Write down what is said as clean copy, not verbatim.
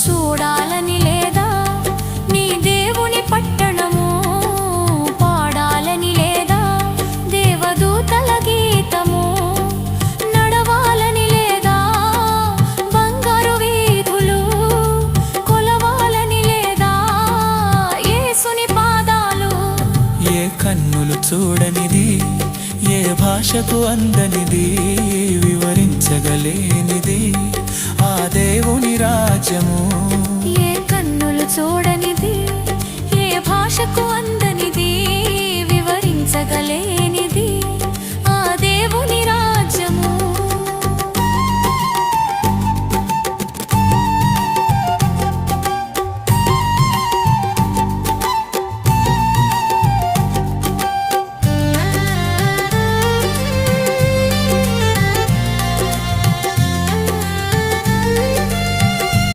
చూడాలని లేదా నీ దేవుని పట్టణము, పాడాలని లేదా దేవదూతల గీతము, నడవాలని లేదా బంగారు వీధులు, కొలవాలని లేదా యేసుని పాదాలు. ఏ కన్నులు చూడనిది, ఏ భాషకు అందనిది, వివరించగలేనిది ఆ దేవుని రాజ్యము. ఏ కన్నులు చూడ